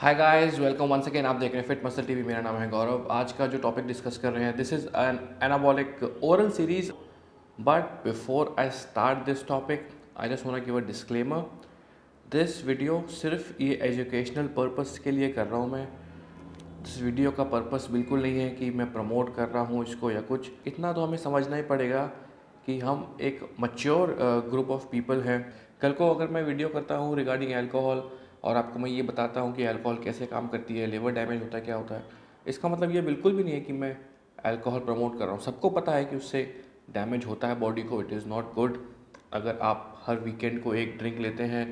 हाय guys, welcome once again. आप देख रहे हैं फिट मसल टीवी। मेरा नाम है गौरव। आज का जो टॉपिक डिस्कस कर रहे हैं, this is an anabolic oral series. But before I start this topic, I just want to give a disclaimer. This video सिर्फ ये एजुकेशनल पर्पस के लिए कर रहा हूँ मैं। इस वीडियो का पर्पस बिल्कुल नहीं है कि मैं प्रमोट कर रहा हूँ इसको या कुछ। इतना तो हमें समझना ही पड़ेगा कि हम एक मच्योर ग्रुप ऑफ पीपल हैं। कल को अगर मैं वीडियो करता हूँ रिगार्डिंग अल्कोहल और आपको मैं ये बताता हूँ कि अल्कोहल कैसे काम करती है, लिवर डैमेज होता है, क्या होता है, इसका मतलब ये बिल्कुल भी नहीं है कि मैं अल्कोहल प्रमोट कर रहा हूँ। सबको पता है कि उससे डैमेज होता है बॉडी को, इट इज़ नॉट गुड। अगर आप हर वीकेंड को एक ड्रिंक लेते हैं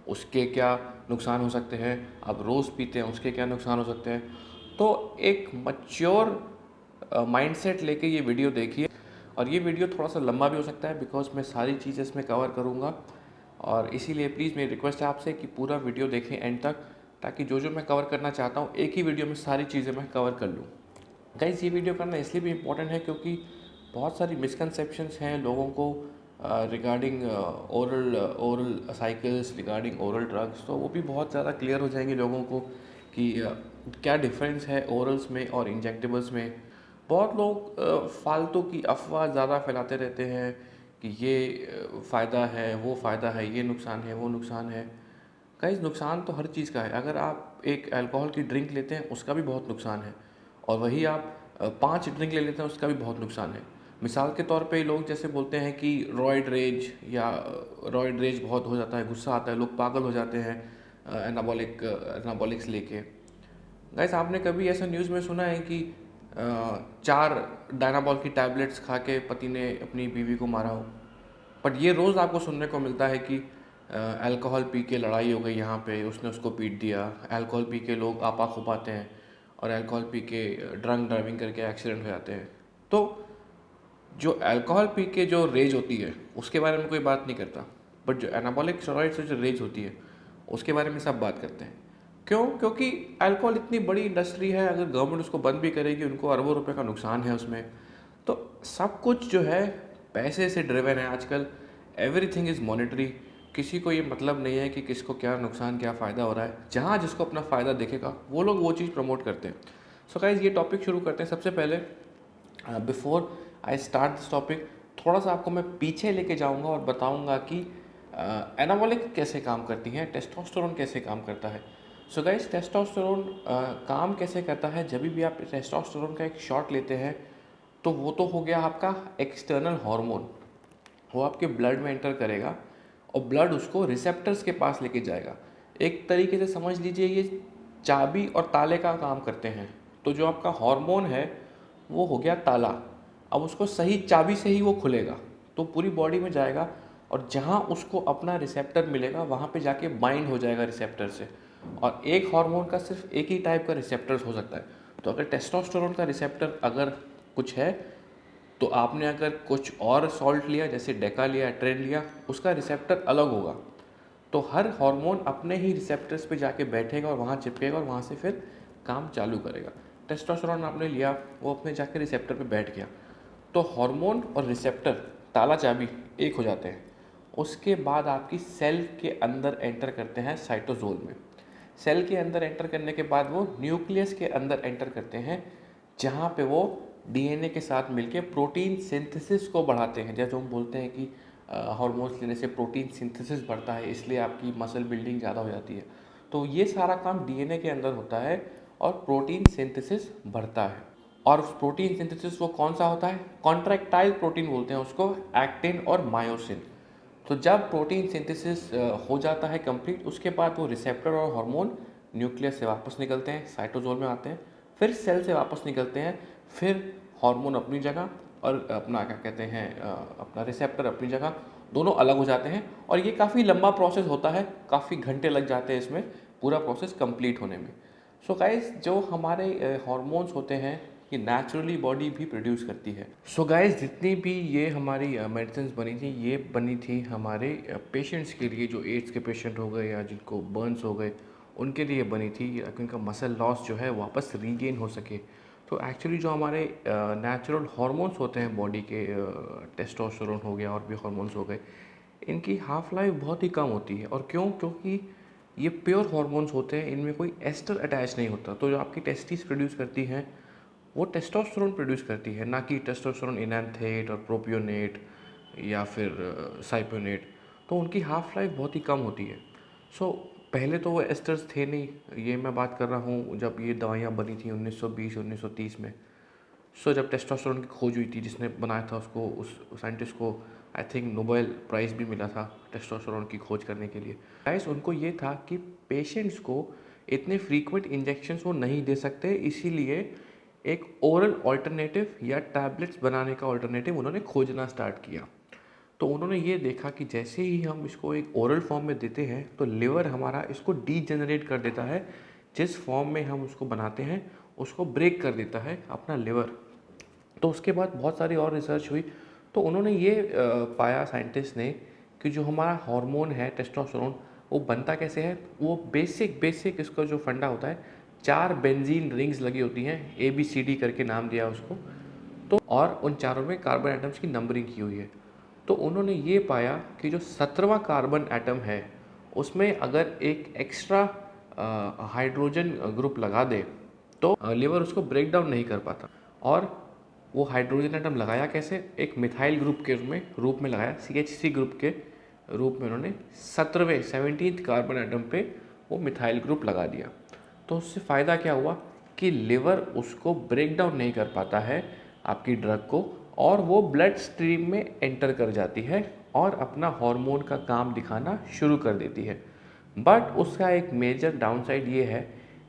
उसके क्या नुकसान हो सकते हैं, आप रोज़ पीते हैं उसके क्या नुकसान हो सकते हैं। तो एक मच्योर माइंडसेट लेके ये वीडियो देखिए। और ये वीडियो थोड़ा सा लंबा भी हो सकता है बिकॉज मैं सारी चीज़ें इसमें कवर करूँगा। और इसीलिए प्लीज़ मेरी रिक्वेस्ट है आपसे कि पूरा वीडियो देखें एंड तक, ताकि जो जो मैं कवर करना चाहता हूँ एक ही वीडियो में सारी चीज़ें मैं कवर कर लूँ। गाइस, ये वीडियो करना इसलिए भी इम्पोर्टेंट है क्योंकि बहुत सारी मिसकंसेप्शंस हैं लोगों को regarding oral cycles, regarding oral drugs. तो वो भी बहुत ज़्यादा क्लियर हो जाएंगे लोगों को कि क्या डिफरेंस है ओरल्स में और इंजेक्टेबल्स में। बहुत लोग फालतू की अफवाह ज़्यादा फैलाते रहते हैं कि ये फ़ायदा है, वो फ़ायदा है, ये नुकसान है, वो नुकसान है। गाइस, नुकसान तो हर चीज़ का है। अगर आप एक अल्कोहल की ड्रिंक लेते हैं उसका भी बहुत नुकसान है, और वही आप 5 ड्रिंक ले लेते हैं उसका भी बहुत नुकसान है। मिसाल के तौर पे लोग जैसे बोलते हैं कि रॉयड रेज या रॉयड रेज बहुत हो जाता है, गुस्सा आता है, लोग पागल हो जाते हैं एनाबॉलिक्स लेके। गाइस, आपने कभी ऐसा न्यूज़ में सुना है कि 4 डायनाबॉल की टैबलेट्स खा के पति ने अपनी बीवी को मारा हो? बट ये रोज़ आपको सुनने को मिलता है कि अल्कोहल पी के लड़ाई हो गई, यहाँ पे उसने उसको पीट दिया। अल्कोहल पी के लोग आपा खुपाते हैं और अल्कोहल पी के ड्रंक ड्राइविंग करके एक्सीडेंट हो जाते हैं। तो जो अल्कोहल पी के जो रेज होती है उसके बारे में कोई बात नहीं करता, बट जो एनाबॉलिक स्टेरॉइड से जो रेज होती है उसके बारे में सब बात करते हैं। क्यों? क्योंकि अल्कोहल इतनी बड़ी इंडस्ट्री है, अगर गवर्नमेंट उसको बंद भी करेगी उनको अरबों रुपए का नुकसान है उसमें। तो सब कुछ जो है पैसे से ड्रिवन है आजकल। Everything is monetary. किसी को ये मतलब नहीं है कि किसको क्या नुकसान, क्या फ़ायदा हो रहा है। जहाँ जिसको अपना फ़ायदा दिखेगा वो लोग वो चीज़ प्रमोट करते हैं। सो गाइस, ये टॉपिक शुरू करते हैं। सबसे पहले before I start this topic, थोड़ा सा आपको मैं पीछे लेके जाऊंगा और बताऊंगा कि एनाबॉलिक कैसे काम करती हैं, टेस्टोस्टेरोन कैसे काम करता है। सो गाइस, टेस्टोस्टेरोन काम कैसे करता है? जब भी आप टेस्टोस्टेरोन का एक शॉट लेते हैं तो वो तो हो गया आपका एक्सटर्नल हार्मोन। वो आपके ब्लड में एंटर करेगा और ब्लड उसको रिसेप्टर्स के पास लेके जाएगा। एक तरीके से समझ लीजिए ये चाबी और ताले का काम करते हैं। तो जो आपका हार्मोन है वो हो गया ताला। अब उसको सही चाबी से ही वो खुलेगा तो पूरी बॉडी में जाएगा, और जहाँ उसको अपना रिसेप्टर मिलेगा वहाँ पे जाके बाइंड हो जाएगा रिसेप्टर से। और एक हार्मोन का सिर्फ एक ही टाइप का रिसेप्टर हो सकता है। तो अगर टेस्टोस्टेरोन का रिसेप्टर अगर कुछ है, तो आपने अगर कुछ और सॉल्ट लिया जैसे डेका लिया, ट्रेन लिया, उसका रिसेप्टर अलग होगा। तो हर हार्मोन अपने ही रिसेप्टर्स पे जाके बैठेगा और वहाँ चिपकेगा और वहाँ से फिर काम चालू करेगा। टेस्टोस्टेरोन आपने लिया, वो अपने जाके रिसेप्टर पे बैठ गया, तो हार्मोन और रिसेप्टर, ताला चाबी, एक हो जाते हैं। उसके बाद आपकी सेल के अंदर एंटर करते हैं साइटोसोल में। सेल के अंदर एंटर करने के बाद वो न्यूक्लियस के अंदर एंटर करते हैं, जहाँ पे वो डीएनए के साथ मिलके प्रोटीन सिंथेसिस को बढ़ाते हैं। जैसे हम बोलते हैं कि हार्मोन्स लेने से प्रोटीन सिंथेसिस बढ़ता है, इसलिए आपकी मसल बिल्डिंग ज़्यादा हो जाती है। तो ये सारा काम डीएनए के अंदर होता है और प्रोटीन सिंथेसिस बढ़ता है। और प्रोटीन सिंथेसिस वो कौन सा होता है? कॉन्ट्रैक्टाइल प्रोटीन बोलते हैं उसको, एक्टिन और मायोसिन। तो जब प्रोटीन सिंथेसिस हो जाता है कंप्लीट, उसके बाद वो रिसेप्टर और हार्मोन न्यूक्लियस से वापस निकलते हैं, साइटोसोल में आते हैं, फिर सेल से वापस निकलते हैं, फिर हार्मोन अपनी जगह और अपना क्या कहते हैं अपना रिसेप्टर अपनी जगह, दोनों अलग हो जाते हैं। और ये काफ़ी लंबा प्रोसेस होता है, काफ़ी घंटे लग जाते हैं इसमें पूरा प्रोसेस कंप्लीट होने में। सो गाइस, जो हमारे हार्मोन्स होते हैं ये नेचुरली बॉडी भी प्रोड्यूस करती है। सो गाइस, जितनी भी ये हमारी मेडिसिन बनी थी, ये बनी थी हमारे पेशेंट्स के लिए, जो एड्स के पेशेंट हो गए या जिनको बर्न्स हो गए उनके लिए बनी थी, ताकि उनका मसल लॉस जो है वापस रीगेन हो सके। तो एक्चुअली जो हमारे नेचुरल हार्मोन्स होते हैं बॉडी के, टेस्टोस्टेरोन हो गया और भी हार्मोन्स हो गए, इनकी हाफ लाइफ बहुत ही कम होती है। और क्यों? क्योंकि ये प्योर हार्मोन्स होते हैं, इनमें कोई एस्टर अटैच नहीं होता। तो जो आपकी टेस्टिस प्रोड्यूस करती हैं वो टेस्टोस्टेरोन प्रोड्यूस करती है, ना कि टेस्टोस्टेरोन इनैंथेट और प्रोपियोनेट या फिर साइपोनेट। तो उनकी हाफ लाइफ बहुत ही कम होती है। सो पहले तो वो एस्टर्स थे नहीं, ये मैं बात कर रहा हूँ जब ये दवाइयाँ बनी थी 1920-1930 में। सो जब टेस्टोस्टेरोन की खोज हुई थी, जिसने बनाया था उसको, उस साइंटिस्ट को आई थिंक नोबेल प्राइज़ भी मिला था टेस्टोस्टेरोन की खोज करने के लिए। गाइस उनको ये था कि पेशेंट्स को इतने फ्रीक्वेंट इंजेक्शंस वो नहीं दे सकते, इसीलिए एक ओरल ऑल्टरनेटिव या टैबलेट्स बनाने का ऑल्टरनेटिव उन्होंने खोजना स्टार्ट किया। तो उन्होंने ये देखा कि जैसे ही हम इसको एक ओरल फॉर्म में देते हैं तो लिवर हमारा इसको डीजेनरेट कर देता है, जिस फॉर्म में हम उसको बनाते हैं उसको ब्रेक कर देता है अपना लिवर। तो उसके बाद बहुत सारी और रिसर्च हुई, तो उन्होंने ये पाया साइंटिस्ट ने कि जो हमारा हार्मोन है टेस्टोस्टेरोन, वो बनता कैसे है। वो बेसिक इसका जो फंडा होता है, 4 बेंजीन रिंग्स लगी होती हैं, ABCD करके नाम दिया उसको। तो और उन चारों में कार्बन एटम्स की नंबरिंग की हुई है। तो उन्होंने ये पाया कि जो 17वां कार्बन एटम है उसमें अगर एक एक्स्ट्रा हाइड्रोजन ग्रुप लगा दे तो लिवर उसको ब्रेक डाउन नहीं कर पाता। और वो हाइड्रोजन एटम लगाया कैसे, एक मिथाइल ग्रुप के रूप में लगाया, CH3 ग्रुप के रूप में उन्होंने 17th कार्बन एटम पे वो मिथाइल ग्रुप लगा दिया। तो उससे फ़ायदा क्या हुआ कि लिवर उसको ब्रेक डाउन नहीं कर पाता है आपकी ड्रग को, और वो ब्लड स्ट्रीम में एंटर कर जाती है और अपना हार्मोन का काम दिखाना शुरू कर देती है। बट उसका एक मेजर डाउनसाइड ये है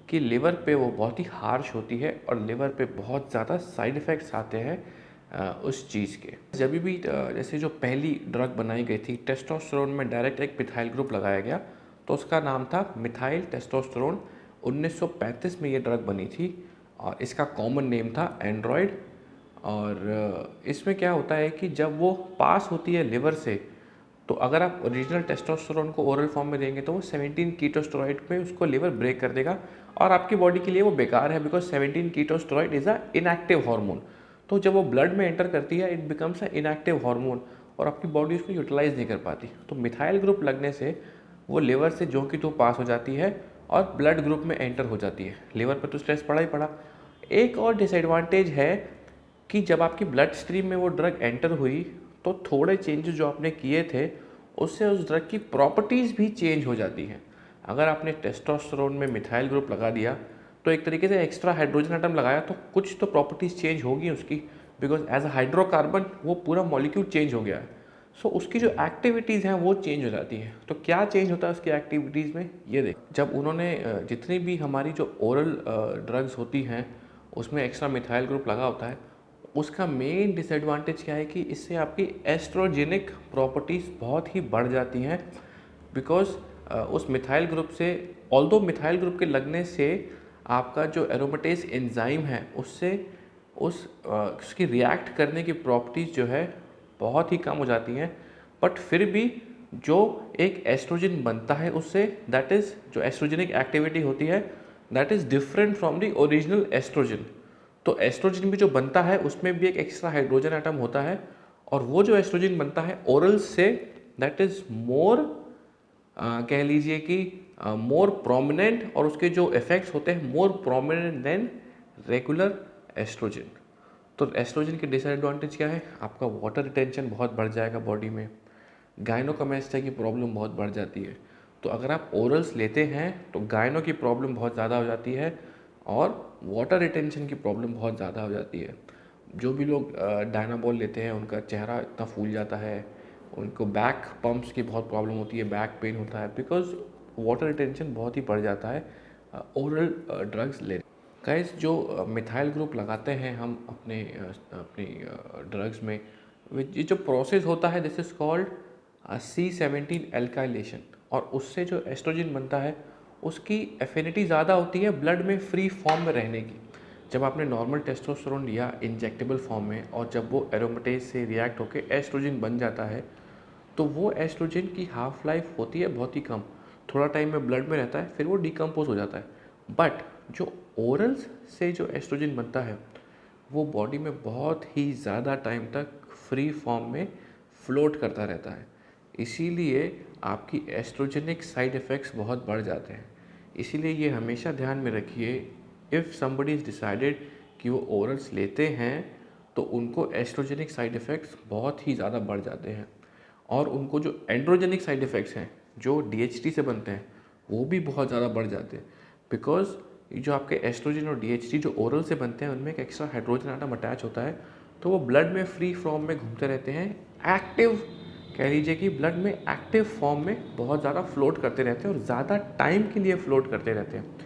कि लिवर पे वो बहुत ही हार्श होती है और लिवर पे बहुत ज़्यादा साइड इफ़ेक्ट्स आते हैं उस चीज़ के। जब भी जैसे जो पहली ड्रग बनाई गई थी टेस्टोस्टेरोन में डायरेक्ट एक मिथाइल ग्रुप लगाया गया, तो उसका नाम था मिथाइल टेस्टोस्टेरोन। 1935 में ये ड्रग बनी थी और इसका कॉमन नेम था एंड्रॉयड। और इसमें क्या होता है कि जब वो पास होती है लिवर से, तो अगर आप ओरिजिनल टेस्टोस्टेरोन को ओरल फॉर्म में देंगे तो वो 17 कीटोस्टेरॉइड में उसको लिवर ब्रेक कर देगा और आपकी बॉडी के लिए वो बेकार है, because 17 ketosteroid is a inactive hormone. तो जब वो ब्लड में एंटर करती है it becomes a inactive hormone और आपकी बॉडी उसको यूटिलाइज नहीं कर पाती। तो मिथाइल ग्रुप लगने से वो लिवर से जो कि तो पास हो जाती है और ब्लड ग्रुप में एंटर हो जाती है। लिवर पर तो स्ट्रेस पड़ा ही पड़ा। एक और डिसएडवांटेज है कि जब आपकी ब्लड स्ट्रीम में वो ड्रग एंटर हुई तो थोड़े चेंजेस जो आपने किए थे उससे उस ड्रग की प्रॉपर्टीज़ भी चेंज हो जाती हैं। अगर आपने टेस्टोस्टेरोन में मिथाइल ग्रुप लगा दिया तो एक तरीके से एक्स्ट्रा हाइड्रोजन एटम लगाया तो कुछ तो प्रॉपर्टीज़ चेंज होगी उसकी, बिकॉज एज अ हाइड्रोकार्बन वो पूरा मॉलिक्यूल चेंज हो गया है। सो उसकी जो एक्टिविटीज़ हैं वो चेंज हो जाती हैं। तो क्या चेंज होता है उसकी एक्टिविटीज़ में, ये देख। जब उन्होंने जितनी भी हमारी जो ओरल ड्रग्स होती हैं उसमें एक्स्ट्रा मिथाइल ग्रुप लगा होता है, उसका मेन डिसएडवांटेज क्या है कि इससे आपकी एस्ट्रोजेनिक प्रॉपर्टीज़ बहुत ही बढ़ जाती हैं। बिकॉज उस मिथाइल ग्रुप से, ऑल्दो मिथाइल ग्रुप के लगने से आपका जो एरोमेटेज एंजाइम है उससे उसकी रिएक्ट करने की प्रॉपर्टीज़ जो है बहुत ही कम हो जाती हैं। बट फिर भी जो एक एस्ट्रोजन बनता है उससे, दैट इज़ जो एस्ट्रोजेनिक एक्टिविटी होती है that is different from the original estrogen. तो एस्ट्रोजन भी जो बनता है उसमें भी एक एक्स्ट्रा हाइड्रोजन एटम होता है और वो जो एस्ट्रोजन बनता है oral say that is more, कह लीजिए कि मोर प्रोमिनेंट, और उसके जो इफ़ेक्ट्स होते हैं more prominent than regular estrogen. तो एस्ट्रोजन के डिसएडवांटेज क्या है, आपका वाटर रिटेंशन बहुत बढ़ जाएगा बॉडी में, गायनोकमेस्टिया की प्रॉब्लम बहुत बढ़ जाती है। तो अगर आप ओरल्स लेते हैं तो गायनो की प्रॉब्लम बहुत ज़्यादा हो जाती है और वाटर रिटेंशन की प्रॉब्लम बहुत ज़्यादा हो जाती है। जो भी लोग डायनाबॉल लेते हैं उनका चेहरा इतना फूल जाता है, उनको बैक पम्प्स की बहुत प्रॉब्लम होती है, बैक पेन होता है, बिकॉज वाटर रिटेंशन बहुत ही बढ़ जाता है ओरल ड्रग्स ले। गाइस जो मिथाइल ग्रुप लगाते हैं हम अपनी ड्रग्स में, ये जो प्रोसेस होता है this is called C17 alkylation, और उससे जो एस्ट्रोजन बनता है उसकी एफिनिटी ज़्यादा होती है ब्लड में फ्री फॉर्म में रहने की। जब आपने नॉर्मल टेस्टोस्टेरोन लिया इंजेक्टेबल फॉर्म में और जब वो एरोमेटेज से रिएक्ट होकर एस्ट्रोजन बन जाता है तो वो एस्ट्रोजन की हाफ लाइफ होती है बहुत ही कम, थोड़ा टाइम में ब्लड में रहता है फिर वो डिकम्पोज हो जाता है। बट जो ओरल्स से जो एस्ट्रोजन बनता है वो बॉडी में बहुत ही ज़्यादा टाइम तक फ्री फॉर्म में फ्लोट करता रहता है। इसीलिए आपकी एस्ट्रोजेनिक साइड इफ़ेक्ट्स बहुत बढ़ जाते हैं। इसीलिए ये हमेशा ध्यान में रखिए, इफ़ समबडी इज़ डिसाइडेड कि वो ओरल्स लेते हैं तो उनको एस्ट्रोजेनिक साइड इफ़ेक्ट्स बहुत ही ज़्यादा बढ़ जाते हैं, और उनको जो एंड्रोजेनिक साइड इफ़ेक्ट्स हैं जो डीएचटी से बनते हैं वो भी बहुत ज़्यादा बढ़ जाते हैं। बिकॉज जो आपके एस्ट्रोजन और डीएचटी जो ओरल से बनते हैं उनमें एक एक्स्ट्रा हाइड्रोजन आटम अटैच होता है, तो वो ब्लड में फ्री फॉर्म में घूमते रहते हैं, एक्टिव कह लीजिए कि ब्लड में एक्टिव फॉर्म में बहुत ज़्यादा फ्लोट करते रहते हैं और ज़्यादा टाइम के लिए फ्लोट करते रहते हैं।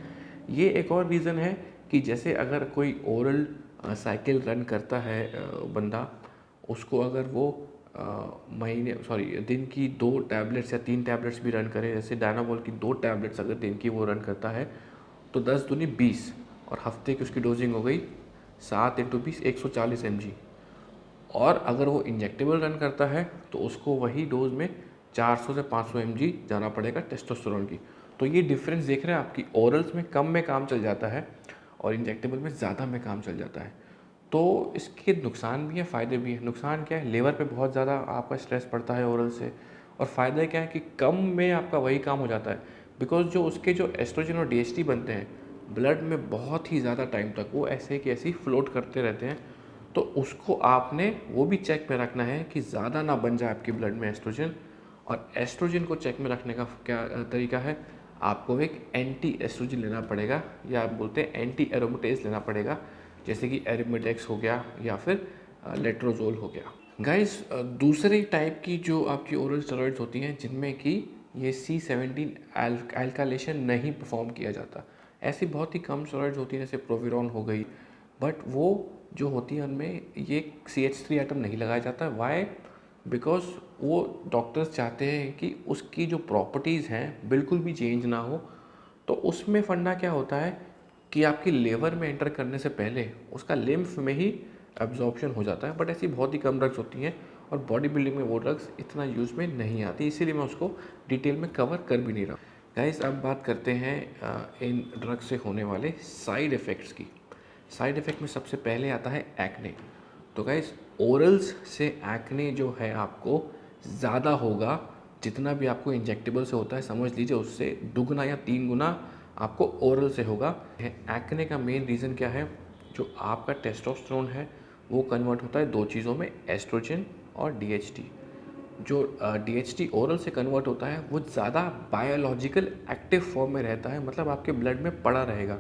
ये एक और रीज़न है कि जैसे अगर कोई ओरल साइकिल रन करता है बंदा, उसको अगर वो दिन की 2 टैबलेट्स या 3 टैबलेट्स भी रन करे, जैसे डायनामोल की 2 टैबलेट्स अगर दिन की वो रन करता है तो 10 दूनी 20, और हफ्ते की उसकी डोजिंग हो गई 7 × 20 140 mg। और अगर वो इंजेक्टेबल रन करता है तो उसको वही डोज में 400 से 500 mg जाना पड़ेगा टेस्टोस्टेरोन की। तो ये डिफरेंस देख रहे हैं, आपकी ओरल्स में कम में काम चल जाता है और इंजेक्टेबल में ज़्यादा में काम चल जाता है। तो इसके नुकसान भी हैं, फ़ायदे भी हैं। नुकसान क्या है, लेवर पे बहुत ज़्यादा आपका स्ट्रेस पड़ता है ओरल से, और फ़ायदा क्या है कि कम में आपका वही काम हो जाता है। बिकॉज जो उसके जो एस्ट्रोजन और डीएचटी बनते हैं ब्लड में बहुत ही ज़्यादा टाइम तक वो ऐसे कि ऐसे ही फ्लोट करते रहते हैं, तो उसको आपने वो भी चेक में रखना है कि ज़्यादा ना बन जाए आपकी ब्लड में एस्ट्रोजन। और एस्ट्रोजन को चेक में रखने का क्या तरीका है, आपको एक एंटी एस्ट्रोजन लेना पड़ेगा, या आप बोलते हैं एंटी एरोमेटेज लेना पड़ेगा, जैसे कि एरिमेडेक्स हो गया या फिर लेट्रोजोल हो गया। गाइस, दूसरी टाइप की जो आपकी ओरल स्टेरॉइड्स होती हैं जिनमें कि ये C17 एल्कालेशन नहीं परफॉर्म किया जाता, ऐसी बहुत ही कम स्टेरॉइड्स होती हैं, जैसे प्रोविरॉन हो गई, बट वो जो होती है उनमें ये CH3 एटम नहीं लगाया जाता। वाई? बिकॉज वो डॉक्टर्स चाहते हैं कि उसकी जो प्रॉपर्टीज़ हैं बिल्कुल भी चेंज ना हो। तो उसमें फंडा क्या होता है कि आपकी लेवर में एंटर करने से पहले उसका लिम्फ में ही एब्जॉर्प्शन हो जाता है, बट ऐसी बहुत ही कम ड्रग्स होती हैं और बॉडी बिल्डिंग में वो ड्रग्स इतना यूज़ में नहीं आती, इसीलिए मैं उसको डिटेल में कवर कर भी नहीं रहा। गाइस, अब बात करते हैं इन ड्रग्स से होने वाले साइड इफ़ेक्ट्स की। साइड इफ़ेक्ट में सबसे पहले आता है एक्ने। तो गाइस, ओरल्स से एक्ने जो है आपको ज़्यादा होगा, जितना भी आपको इंजेक्टेबल से होता है समझ लीजिए उससे 2 गुना या 3 गुना आपको ओरल से होगा। एक्ने का मेन रीज़न क्या है, जो आपका टेस्टोस्टेरोन है वो कन्वर्ट होता है 2 चीज़ों में, एस्ट्रोजन और डीएचटी। जो डीएचटी ओरल से कन्वर्ट होता है वो ज़्यादा बायोलॉजिकल एक्टिव फॉर्म में रहता है, मतलब आपके ब्लड में पड़ा रहेगा।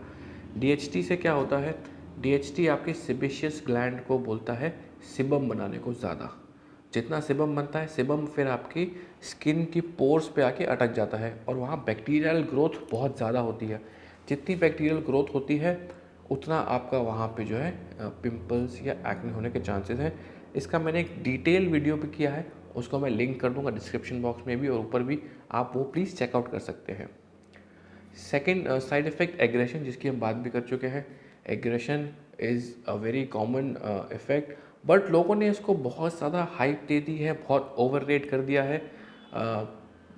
डीएचटी से क्या होता है, डीएचटी आपके सेबेशियस ग्लैंड को बोलता है सिबम बनाने को ज़्यादा। जितना सिबम बनता है, सिबम फिर आपकी स्किन की पोर्स पे आके अटक जाता है और वहाँ बैक्टीरियल ग्रोथ बहुत ज़्यादा होती है। जितनी बैक्टीरियल ग्रोथ होती है उतना आपका वहाँ पे जो है पिंपल्स या एक्ने होने के चांसेस हैं। इसका मैंने एक डिटेल वीडियो भी किया है, उसको मैं लिंक कर दूंगा डिस्क्रिप्शन बॉक्स में भी और ऊपर भी, आप वो प्लीज़ चेकआउट कर सकते हैं। सेकेंड साइड इफ़ेक्ट एग्रेशन, जिसकी हम बात भी कर चुके हैं। Aggression is a very common effect, but लोगों ने इसको बहुत ज़्यादा हाइप दे दी है, बहुत ओवर रेट कर दिया है।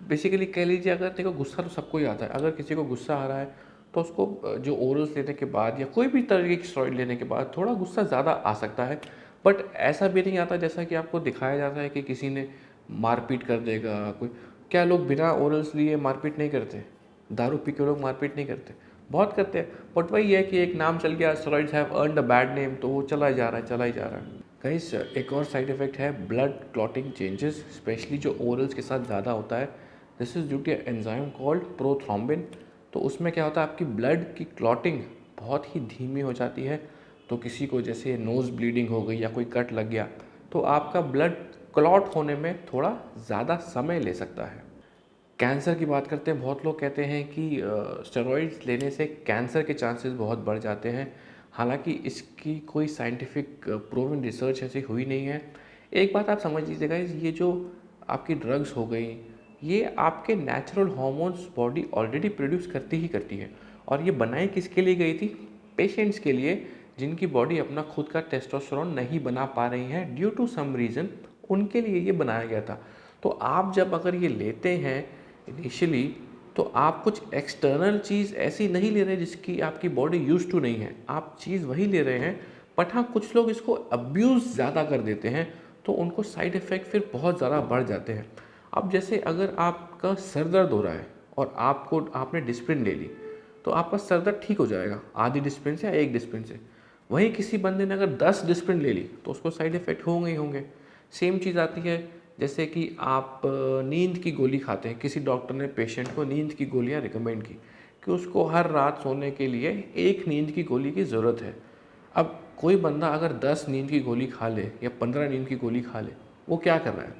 बेसिकली कह लीजिए, अगर देखो गुस्सा तो सबको ही आता है, अगर किसी को गुस्सा आ रहा है तो उसको जो ओरल्स लेने के बाद या कोई भी तरह की स्टेरॉइड लेने के बाद थोड़ा गुस्सा ज़्यादा आ सकता है, बट ऐसा भी नहीं आता जैसा कि आपको दिखाया जाता है कि किसी ने मारपीट कर देगा कोई। क्या लोग बिना ओरल्स लिए मारपीट नहीं करते? दारू पी के लोग मारपीट नहीं करते? बहुत करते हैं, बट वही है कि एक नाम चल गया, steroids have earned a bad name, तो वो चला ही जा रहा है, चला ही जा रहा है। गाइस, एक और साइड इफेक्ट है ब्लड क्लॉटिंग चेंजेस, स्पेशली जो ओरल्स के साथ ज़्यादा होता है। This is due to enzyme called prothrombin. तो उसमें क्या होता है, आपकी ब्लड की क्लॉटिंग बहुत ही धीमी हो जाती है। तो किसी को जैसे नोज़ ब्लीडिंग हो गई या कोई कट लग गया तो आपका ब्लड क्लॉट होने में थोड़ा ज़्यादा समय ले सकता है। कैंसर की बात करते हैं, बहुत लोग कहते हैं कि स्टेरॉइड्स लेने से कैंसर के चांसेस बहुत बढ़ जाते हैं। हालांकि इसकी कोई साइंटिफिक प्रूवन रिसर्च ऐसी हुई नहीं है। एक बात आप समझ लीजिएगा, ये जो आपकी ड्रग्स हो गई, ये आपके natural hormones body already produce करती ही करती है, और ये बनाई किसके लिए गई थी? पेशेंट्स के लिए, जिनकी बॉडी अपना खुद का टेस्टोस्टेरोन नहीं बना पा रही है ड्यू टू सम रीज़न, उनके लिए ये बनाया गया था। तो आप जब अगर ये लेते हैं इनिशियली, तो आप कुछ एक्सटर्नल चीज़ ऐसी नहीं ले रहे जिसकी आपकी बॉडी यूज टू नहीं है, आप चीज़ वही ले रहे हैं। बट हाँ, कुछ लोग इसको अब्यूज़ ज़्यादा कर देते हैं, तो उनको साइड इफ़ेक्ट फिर बहुत ज़्यादा बढ़ जाते हैं। अब जैसे अगर आपका सर दर्द हो रहा है और आपने डिस्प्रिन ले ली, तो आपका सर दर्द ठीक हो जाएगा आधी डिस्प्रिन से या एक डिस्प्रिन से। वहीं किसी बंदे ने अगर 10 डिस्प्रिन ले ली तो उसको साइड इफ़ेक्ट होंगे ही होंगे। सेम चीज़ आती है जैसे कि आप नींद की गोली खाते हैं, किसी डॉक्टर ने पेशेंट को नींद की गोलियां रिकमेंड की कि उसको हर रात सोने के लिए एक नींद की गोली की ज़रूरत है। अब कोई बंदा अगर 10 नींद की गोली खा ले या 15 नींद की गोली खा ले, वो क्या कर रहा है?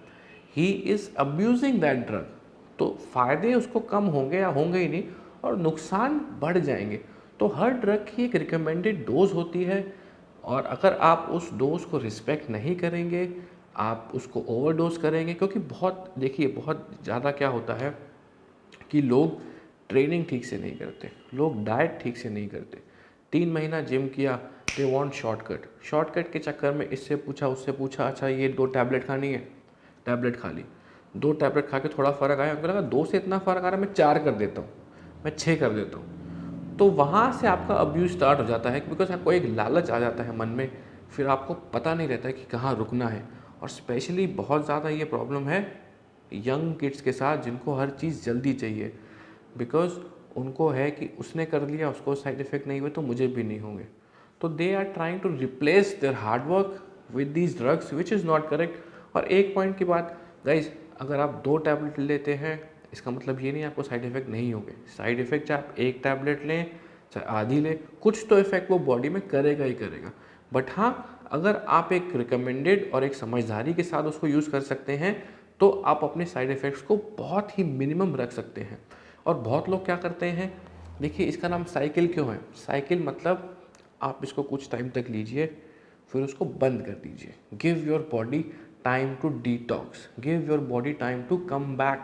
He is abusing that drug. तो फ़ायदे उसको कम होंगे या होंगे ही नहीं, और नुकसान बढ़ जाएंगे। तो हर ड्रग की एक रिकमेंडेड डोज होती है, और अगर आप उस डोज को रिस्पेक्ट नहीं करेंगे, आप उसको ओवरडोज करेंगे, क्योंकि बहुत देखिए बहुत ज़्यादा क्या होता है कि लोग ट्रेनिंग ठीक से नहीं करते, लोग डाइट ठीक से नहीं करते। 3 महीना जिम किया, दे वांट शॉर्टकट। शॉर्टकट के चक्कर में इससे पूछा उससे पूछा, अच्छा ये 2 टैबलेट खानी है, टैबलेट खा ली। 2 टैबलेट खा के थोड़ा फ़र्क आया, उनको लगा 2 से इतना फ़र्क आ रहा है, मैं 4 कर देता हूँ, मैं 6 कर देता हूँ। तो वहाँ से आपका अब्यूज़ स्टार्ट हो जाता है, बिकॉज आपको एक लालच आ जाता है मन में, फिर आपको पता नहीं रहता है कि कहाँ रुकना है। और स्पेशली बहुत ज़्यादा ये प्रॉब्लम है यंग किड्स के साथ, जिनको हर चीज़ जल्दी चाहिए, बिकॉज उनको है कि उसने कर लिया, उसको साइड इफ़ेक्ट नहीं हुए तो मुझे भी नहीं होंगे। तो they are trying to replace their hard work with these drugs, which is not correct. और एक पॉइंट की बात गाइज, अगर आप 2 टैबलेट लेते हैं, इसका मतलब ये नहीं आपको साइड इफ़ेक्ट नहीं होंगे। साइड इफ़ेक्ट चाहे आप 1 टैबलेट लें चाहे आधी लें, कुछ तो इफ़ेक्ट वो बॉडी में करेगा ही करेगा। बट हाँ, अगर आप एक रिकमेंडेड और एक समझदारी के साथ उसको यूज़ कर सकते हैं, तो आप अपने साइड इफ़ेक्ट्स को बहुत ही मिनिमम रख सकते हैं। और बहुत लोग क्या करते हैं, देखिए इसका नाम साइकिल क्यों है? साइकिल मतलब आप इसको कुछ टाइम तक लीजिए, फिर उसको बंद कर दीजिए। Give your body time to detox, give your body time to come back,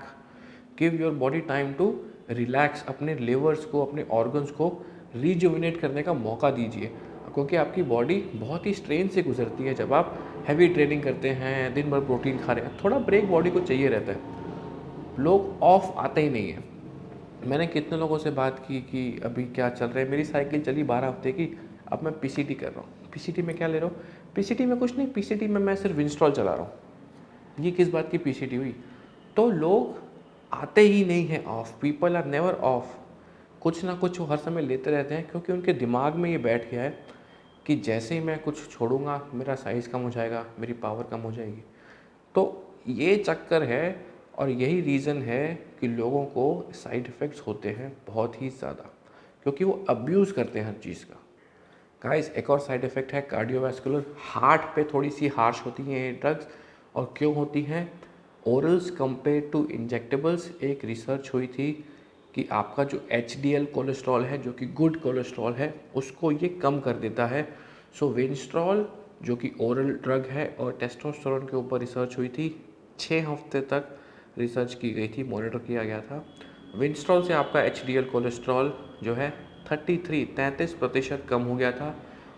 give your body time to relax. अपने लेवर्स को, अपने ऑर्गन्स को रिजुविनेट करने का मौका दीजिए, क्योंकि आपकी बॉडी बहुत ही स्ट्रेन से गुजरती है। जब आप हैवी ट्रेनिंग करते हैं, दिन भर प्रोटीन खा रहे हैं, थोड़ा ब्रेक बॉडी को चाहिए रहता है। लोग ऑफ आते ही नहीं है। मैंने कितने लोगों से बात की कि अभी क्या चल रहा है, मेरी साइकिल चली 12 हफ्ते की, अब मैं पीसीटी कर रहा हूँ। पीसीटी में क्या ले रहा हूँ? पीसीटी में कुछ नहीं, पीसीटी में मैं सिर्फ विंस्ट्रॉल चला रहा हूँ। ये किस बात की पीसीटी हुई? तो लोग आते ही नहीं हैं off, people are never off. कुछ ना कुछ वो हर समय लेते रहते हैं, क्योंकि उनके दिमाग में ये बैठ गया है कि जैसे ही मैं कुछ छोड़ूंगा मेरा साइज़ कम हो जाएगा, मेरी पावर कम हो जाएगी। तो ये चक्कर है, और यही रीज़न है कि लोगों को साइड इफ़ेक्ट्स होते हैं बहुत ही ज़्यादा, क्योंकि वो अब्यूज़ करते हैं हर चीज़ का। गाइस, एक और साइड इफ़ेक्ट है कार्डियोवैस्कुलर। हार्ट पे थोड़ी सी हार्श होती हैं ये ड्रग्स। और क्यों होती हैं? Orals compare to injectables. एक रिसर्च हुई थी कि आपका जो एचडीएल कोलेस्ट्रॉल है, जो कि गुड कोलेस्ट्रॉल है, उसको ये कम कर देता है। सो विंस्ट्रॉल जो कि ओरल ड्रग है, और टेस्टोस्टेरोन के ऊपर रिसर्च हुई थी। 6 हफ्ते तक रिसर्च की गई थी, मॉनिटर किया गया था। विंस्ट्रॉल से आपका एचडीएल कोलेस्ट्रॉल जो है 33% कम हो गया था,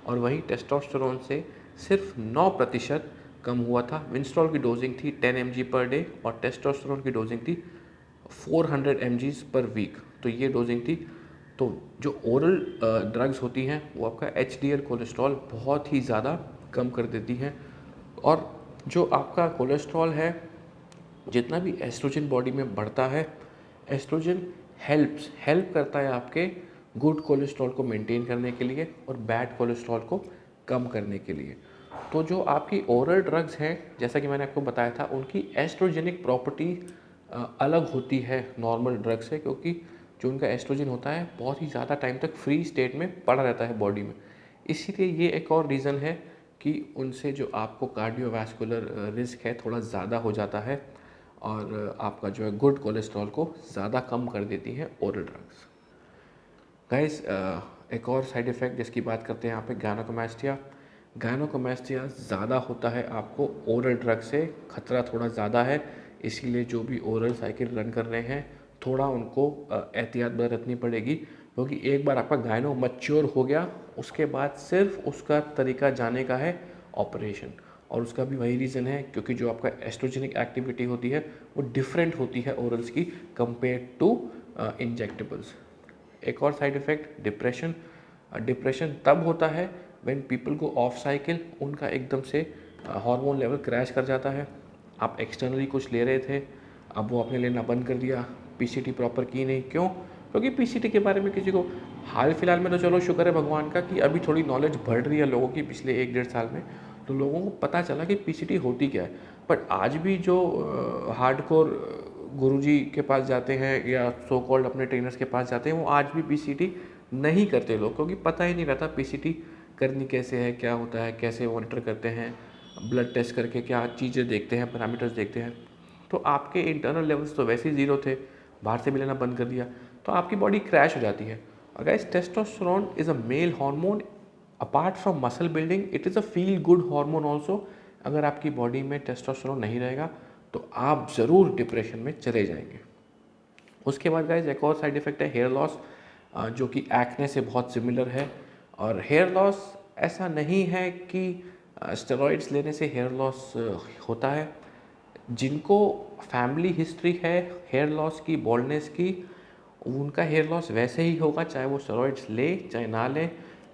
और वही टेस्टोस्टेरोन से सिर्फ 9% कम हुआ था। विंस्ट्रॉल की डोजिंग थी 10 mg पर डे, और टेस्टोस्टेरोन की डोजिंग थी 400 mg पर वीक। तो ये डोजिंग थी। तो जो ओरल ड्रग्स होती हैं वो आपका एचडीएल कोलेस्ट्रॉल बहुत ही ज़्यादा कम कर देती हैं। और जो आपका कोलेस्ट्रॉल है, जितना भी एस्ट्रोजन बॉडी में बढ़ता है, एस्ट्रोजन हेल्प करता है आपके गुड कोलेस्ट्रॉल को मेंटेन करने के लिए और बैड कोलेस्ट्रॉल को कम करने के लिए। तो जो आपकी ओरल ड्रग्स हैं, जैसा कि मैंने आपको बताया था, उनकी एस्ट्रोजेनिक प्रॉपर्टी अलग होती है नॉर्मल ड्रग से, क्योंकि जो उनका एस्ट्रोजन होता है बहुत ही ज़्यादा टाइम तक फ्री स्टेट में पड़ा रहता है बॉडी में। इसीलिए ये एक और रीज़न है कि उनसे जो आपको कार्डियोवैस्कुलर रिस्क है थोड़ा ज़्यादा हो जाता है, और आपका जो है गुड कोलेस्ट्रॉल को ज़्यादा कम कर देती हैं ओरल ड्रग्स। गाइस, एक और साइड इफ़ेक्ट जिसकी बात करते हैं यहाँ पे, गायनोकोमैस्टिया। गायनोकोमैस्टिया ज़्यादा होता है आपको ओरल ड्रग से, खतरा थोड़ा ज़्यादा है। इसीलिए जो भी ओरल साइकिल रन कर रहे हैं, थोड़ा उनको एहतियात बरतनी पड़ेगी, क्योंकि एक बार आपका गायनो मैच्योर हो गया, उसके बाद सिर्फ उसका तरीका जाने का है ऑपरेशन। और उसका भी वही रीज़न है, क्योंकि जो आपका एस्ट्रोजेनिक एक्टिविटी होती है वो डिफरेंट होती है ओरल्स की कंपेयर टू इंजेक्टेबल्स। एक और साइड इफ़ेक्ट, डिप्रेशन। डिप्रेशन तब होता है when people go of cycle, उनका एकदम से हार्मोन लेवल क्रैश कर जाता है। आप एक्सटर्नली कुछ ले रहे थे, अब वो आपने लेना बंद कर दिया, पीसीटी प्रॉपर की नहीं। क्यों? क्योंकि पीसीटी के बारे में किसी को, हाल फिलहाल में तो चलो शुक्र है भगवान का कि अभी थोड़ी नॉलेज बढ़ रही है लोगों की पिछले 1-1.5 साल में, तो लोगों को पता चला कि पीसीटी होती क्या है। बट आज भी जो हार्डकोर गुरुजी के पास जाते हैं या सो कॉल्ड अपने ट्रेनर्स के पास जाते हैं, वो आज भी पीसीटी नहीं करते लोग, क्योंकि पता ही नहीं रहता पीसीटी करनी कैसे है, क्या होता है, कैसे मॉनिटर करते हैं, ब्लड टेस्ट करके क्या चीज़ें देखते हैं, पैरामीटर्स देखते हैं। तो आपके इंटरनल लेवल्स तो वैसे ही ज़ीरो थे, बाहर से भी लेना बंद कर दिया, तो आपकी बॉडी क्रैश हो जाती है। और guys, testosterone is a male hormone. Apart from muscle building, it is a feel good hormone also. अगर आपकी बॉडी में टेस्टोस्टेरोन नहीं रहेगा तो आप ज़रूर डिप्रेशन में चले जाएंगे। उसके बाद गाइज एक और साइड इफ़ेक्ट है हेयर लॉस, जो कि एक्ने से बहुत सिमिलर है। और हेयर लॉस ऐसा नहीं है कि स्टेरॉइड्स लेने से हेयर लॉस होता है। जिनको फैमिली हिस्ट्री है हेयर लॉस की, बॉल्डनेस की, उनका हेयर लॉस वैसे ही होगा, चाहे वो स्टेरॉइड्स ले चाहे ना ले।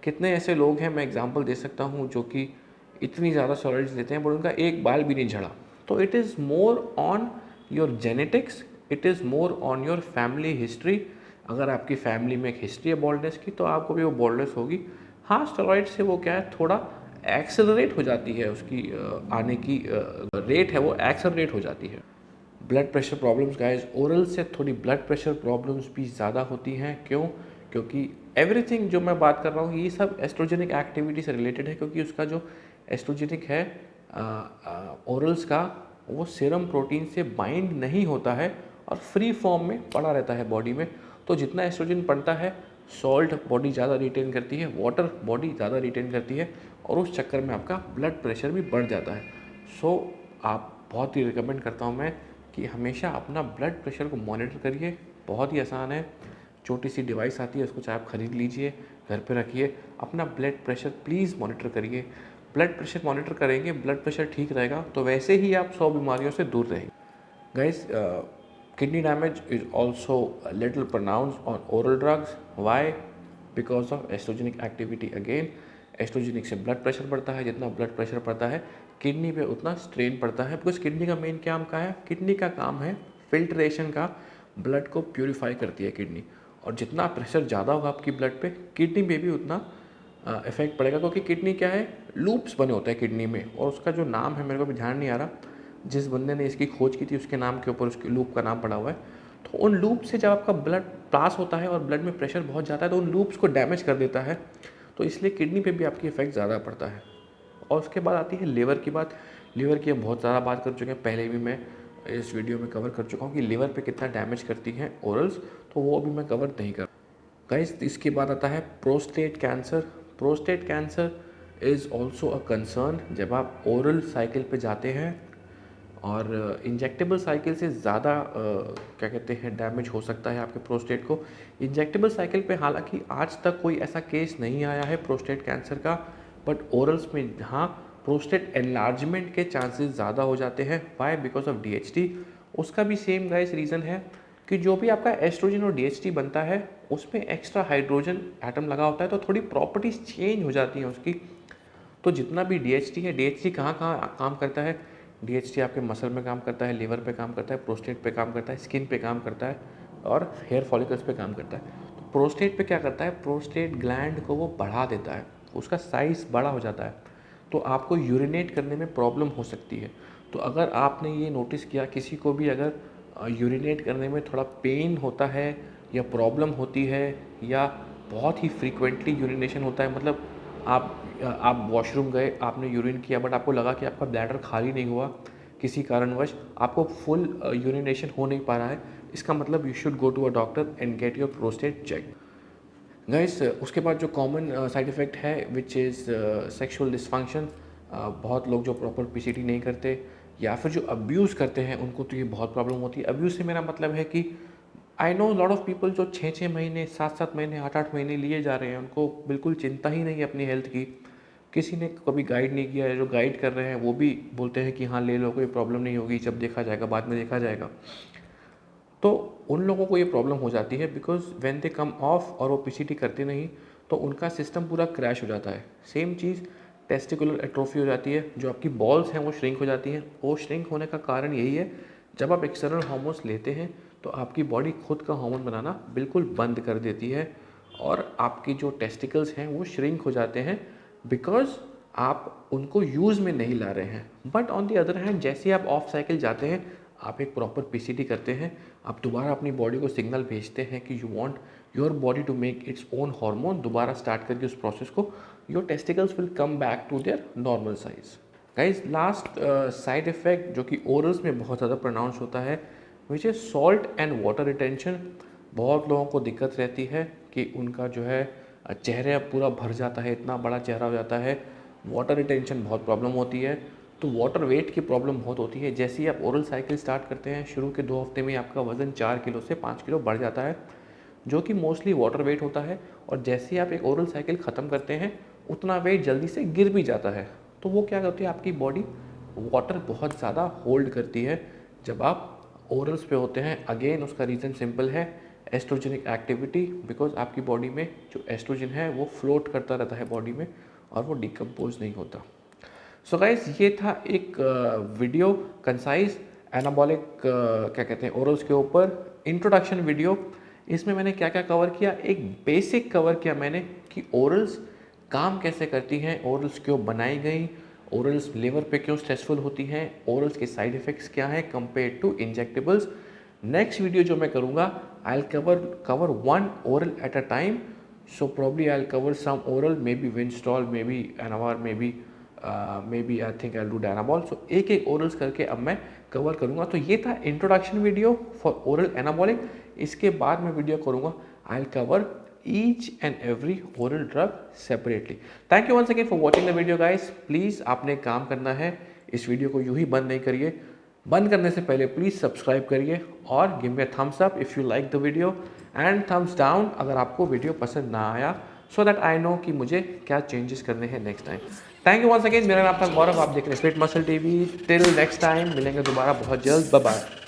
कितने ऐसे लोग हैं, मैं एग्जांपल दे सकता हूँ, जो कि इतनी ज़्यादा स्टेरॉइड्स लेते हैं बट उनका एक बाल भी नहीं झड़ा। तो it is more on your genetics, it is more on your family history. अगर आपकी फैमिली में एक हिस्ट्री है बॉल्डनेस की तो आपको भी वो बॉल्डनेस होगी। हाँ, स्टेरॉइड से वो क्या है, थोड़ा एक्सेलरेट हो जाती है, उसकी आने की रेट है वो एक्सेलरेट हो जाती है। Blood pressure problems guys, oral से थोड़ी ब्लड प्रेशर प्रॉब्लम्स भी ज़्यादा होती हैं। क्यों? क्योंकि एवरीथिंग जो मैं बात कर रहा हूँ ये सब एस्ट्रोजेनिक एक्टिविटी से रिलेटेड है, क्योंकि उसका जो एस्ट्रोजेनिक है ओरल्स का, वो सीरम प्रोटीन से बाइंड नहीं होता है और फ्री फॉर्म में पड़ा रहता है बॉडी में। तो जितना एस्ट्रोजन पड़ता है, सॉल्ट बॉडी ज़्यादा रिटेन करती है, वाटर बॉडी ज़्यादा रिटेन करती है, और उस चक्कर में आपका ब्लड प्रेशर भी बढ़ जाता है। सो आप बहुत ही रिकमेंड करता हूँ मैं कि हमेशा अपना ब्लड प्रेशर को मॉनिटर करिए। बहुत ही आसान है, छोटी सी डिवाइस आती है, उसको चाहे आप खरीद लीजिए, घर पे रखिए, अपना ब्लड प्रेशर प्लीज़ मॉनिटर करिए। ब्लड प्रेशर मॉनिटर करेंगे, ब्लड प्रेशर ठीक रहेगा तो वैसे ही आप 100 बीमारियों से दूर रहेंगे। Guys, kidney damage is also a little pronounced on oral drugs. Why? Because of estrogenic activity again. Oestrogenic से ब्लड प्रेशर बढ़ता है, जितना ब्लड प्रेशर बढ़ता है किडनी पे उतना स्ट्रेन पड़ता है, बिकॉज किडनी का मेन काम क्या है, किडनी का काम है फिल्ट्रेशन का, ब्लड को प्यूरिफाई करती है किडनी। और जितना प्रेशर ज़्यादा होगा आपकी ब्लड पे, किडनी पे भी उतना इफेक्ट पड़ेगा, क्योंकि किडनी क्या है, लूप्स बने होते हैं किडनी में, और उसका जो नाम है मेरे को भी ध्यान नहीं आ रहा, जिस बंदे ने इसकी खोज की थी उसके नाम के ऊपर उसके लूप का नाम पड़ा हुआ है। तो उन लूप से जब आपका ब्लड पास होता है और ब्लड में प्रेशर बहुत जाता है तो उन लूप्स को डैमेज कर देता है, तो इसलिए किडनी पे भी आपकी इफेक्ट ज़्यादा पड़ता है। और उसके बाद आती है लिवर की बात। लिवर की हम बहुत ज़्यादा बात कर चुके हैं, पहले भी मैं इस वीडियो में कवर कर चुका हूँ कि लिवर पे कितना डैमेज करती हैं ओरल्स, तो वो अभी मैं कवर नहीं कर। गाइस, इसके बाद आता है prostate cancer. Prostate cancer is also a concern जब आप ओरल साइकिल पे जाते हैं, और इंजेक्टेबल साइकिल से ज़्यादा क्या कहते हैं, डैमेज हो सकता है आपके प्रोस्टेट को। इंजेक्टेबल साइकिल पे हालांकि आज तक कोई ऐसा केस नहीं आया है प्रोस्टेट कैंसर का, बट ओरल्स में हाँ प्रोस्टेट एनलार्जमेंट के चांसेस ज़्यादा हो जाते हैं। वाई? Because of DHT. उसका भी सेम गाइस रीज़न है कि जो भी आपका एस्ट्रोजन और डीएचटी बनता है उसमें एक्स्ट्रा हाइड्रोजन एटम लगा होता है, तो थोड़ी प्रॉपर्टीज़ चेंज हो जाती हैं उसकी। तो जितना भी डीएचटी है, डीएचटी कहाँ कहाँ काम करता है, डीएचटी आपके मसल में काम करता है, लिवर पे काम करता है, प्रोस्टेट पे काम करता है, स्किन पे काम करता है, और हेयर फॉलिकल्स पे काम करता है। तो प्रोस्टेट पे क्या करता है, प्रोस्टेट ग्लैंड को वो बढ़ा देता है, उसका साइज़ बड़ा हो जाता है, तो आपको यूरिनेट करने में प्रॉब्लम हो सकती है। तो अगर आपने ये नोटिस किया, किसी को भी अगर यूरिनेट करने में थोड़ा पेन होता है या प्रॉब्लम होती है, या बहुत ही फ्रीक्वेंटली यूरिनेशन होता है, मतलब आप वॉशरूम गए, आपने यूरिन किया बट आपको लगा कि आपका ब्लैडर खाली नहीं हुआ, किसी कारणवश आपको फुल यूरिनेशन हो नहीं पा रहा है, इसका मतलब you should go to a doctor and get your prostate check. Guys, उसके बाद जो कॉमन साइड इफ़ेक्ट है विच इज़ सेक्सुअल डिसफंक्शन। बहुत लोग जो प्रॉपर पीसीटी नहीं करते या फिर जो अब्यूज़ करते हैं उनको तो ये बहुत प्रॉब्लम होती है। अब्यूज़ से मेरा मतलब है कि I know lot of people जो 6-6 महीने, 7-7 महीने, 8-8 महीने लिए जा रहे हैं, उनको बिल्कुल चिंता ही नहीं है अपनी हेल्थ की, किसी ने कभी गाइड नहीं किया है। जो गाइड कर रहे हैं वो भी बोलते हैं कि हाँ ले लो, कोई प्रॉब्लम नहीं होगी, जब देखा जाएगा, बाद में देखा जाएगा। तो उन लोगों को ये प्रॉब्लम हो जाती है because when they come of और वो पीसीटी करते नहीं तो उनका सिस्टम पूरा क्रैश हो जाता है। सेम चीज़ टेस्टिकुलर एट्रोफी हो जाती है, जो आपकी बॉल्स हैं वो श्रिंक हो जाती हैं। वो श्रिंक होने का कारण यही है जब आप एक्सटर्नल हार्मोन्स लेते हैं तो आपकी बॉडी खुद का हार्मोन बनाना बिल्कुल बंद कर देती है और आपकी जो टेस्टिकल्स हैं वो श्रिंक हो जाते हैं बिकॉज आप उनको यूज़ में नहीं ला रहे हैं। But on the other hand जैसे ही आप ऑफ साइकिल जाते हैं, आप एक प्रॉपर पीसीटी करते हैं, आप दोबारा अपनी बॉडी को सिग्नल भेजते हैं कि you want your body to make its own hormone, दोबारा स्टार्ट करके उस प्रोसेस को, your testicles will come back to their normal size. Guys last side effect जो कि ओरल्स में बहुत ज़्यादा प्रोनाउंस होता है which is salt and water retention. बहुत लोगों को दिक्कत रहती है कि उनका जो है चेहरा पूरा भर जाता है, इतना बड़ा चेहरा हो जाता है, वाटर रिटेंशन बहुत प्रॉब्लम होती है, तो वाटर वेट की प्रॉब्लम बहुत होती है। जैसे ही आप ओरल साइकिल स्टार्ट करते हैं, शुरू के 2 हफ्ते में आपका वज़न 4 किलो से 5 किलो बढ़ जाता है, जो कि मोस्टली वाटर वेट होता है। और जैसे ही आप एक ओरल साइकिल ख़त्म करते हैं, उतना वेट जल्दी से गिर भी जाता है। तो वो क्या करती है, आपकी बॉडी वाटर बहुत ज़्यादा होल्ड करती है जब आप ओरल्स पे होते हैं। अगेन उसका रीज़न सिंपल है, एस्ट्रोजेनिक एक्टिविटी, बिकॉज आपकी बॉडी में जो एस्ट्रोजन है वो फ्लोट करता रहता है बॉडी में और वो डिकम्पोज नहीं होता। सो गाइस, ये था एक वीडियो कंसाइज एनाबॉलिक क्या कहते हैं ओरल्स के ऊपर इंट्रोडक्शन वीडियो। इसमें मैंने क्या क्या कवर किया, एक बेसिक कवर किया मैंने कि ओरल्स काम कैसे करती हैं, ओरल्स क्यों बनाई गई, ओरल्स लिवर पे क्यों स्ट्रेसफुल होती हैं, ओरल्स के साइड इफ़ेक्ट्स क्या हैं compare to injectables. Next video जो मैं करूँगा, I will cover one oral at a time. So probably I will cover some oral, maybe Winstrol, maybe Anavar, maybe I think I will do Dianabol. So एक एक orals करके अब मैं cover करूँगा। तो ये था introduction video for oral anabolic. इसके बाद मैं वीडियो करूँगा, I will cover each and every oral drug separately. Thank you once again for watching the video guys. Please आपने काम करना है, इस वीडियो को यूं ही बंद नहीं करिए। बंद करने से पहले प्लीज़ सब्सक्राइब करिए और give me a thumbs up if you like the video and thumbs down अगर आपको वीडियो पसंद ना आया, सो दैट आई नो कि मुझे क्या चेंजेस करने हैं next time. Thank you once again. मेरा नाम था गौरव, आप देख रहे हैं Fit Muscle TV. Till next time, मिलेंगे दोबारा बहुत जल्द। Bye bye.